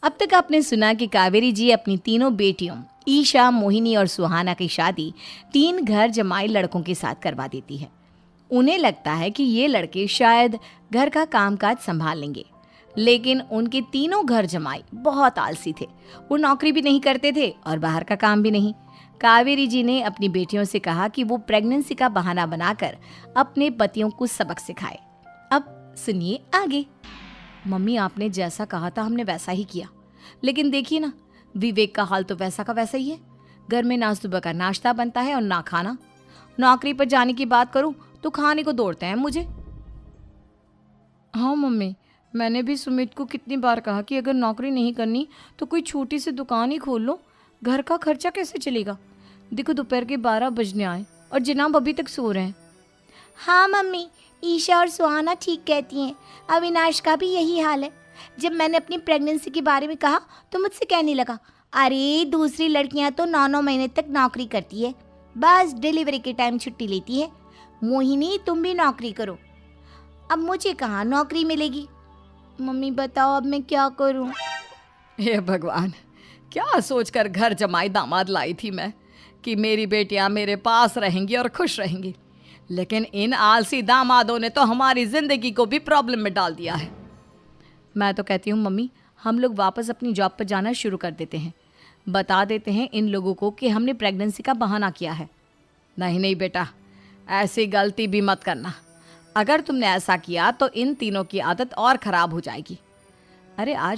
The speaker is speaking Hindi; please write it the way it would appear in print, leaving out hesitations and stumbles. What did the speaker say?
अब तक आपने सुना कि कावेरी जी अपनी तीनों बेटियों ईशा, मोहिनी और सुहाना की शादी 3 घर जमाई लड़कों के साथ करवा देती है। उन्हें लगता है कि ये लड़के शायद घर का कामकाज संभाल लेंगे, लेकिन उनके तीनों घर जमाई बहुत आलसी थे। वो नौकरी भी नहीं करते थे और बाहर का काम भी नहीं। कावेरी जी ने अपनी बेटियों से कहा कि वो प्रेगनेंसी का बहाना बनाकर अपने पतियों को सबक सिखाए। अब सुनिए आगे। मम्मी, आपने जैसा कहा था हमने वैसा ही किया, लेकिन देखिए ना, विवेक का हाल तो वैसा का वैसा ही है। घर में ना सुबह का नाश्ता बनता है और ना खाना। नौकरी पर जाने की बात करूं तो खाने को दौड़ते हैं मुझे। हाँ मम्मी, मैंने भी सुमित को कितनी बार कहा कि अगर नौकरी नहीं करनी तो कोई छोटी सी दुकान ही खोल लो। घर का खर्चा कैसे चलेगा? देखो दोपहर के 12 बजने आए और जनाब अभी तक सो रहे हैं। हाँ मम्मी, ईशा और सुहाना ठीक कहती हैं। अविनाश का भी यही हाल है। जब मैंने अपनी प्रेगनेंसी के बारे में कहा तो मुझसे कहने लगा, अरे दूसरी लड़कियां तो 9-9 महीने तक नौकरी करती है, बस डिलीवरी के टाइम छुट्टी लेती है। मोहिनी, तुम भी नौकरी करो। अब मुझे कहाँ नौकरी मिलेगी? मम्मी बताओ अब मैं क्या करूँ? हे भगवान, क्या सोचकर घर जमाई दामाद लाई थी मैं कि मेरी बेटियां मेरे पास रहेंगी और खुश रहेंगी, लेकिन इन आलसी दामादों ने तो हमारी जिंदगी को भी प्रॉब्लम में डाल दिया है। मैं तो कहती हूँ मम्मी, हम लोग वापस अपनी जॉब पर जाना शुरू कर देते हैं। बता देते हैं इन लोगों को कि हमने प्रेगनेंसी का बहाना किया है। नहीं नहीं बेटा, ऐसी गलती भी मत करना। अगर तुमने ऐसा किया तो इन तीनों की आदत और ख़राब हो जाएगी। अरे आज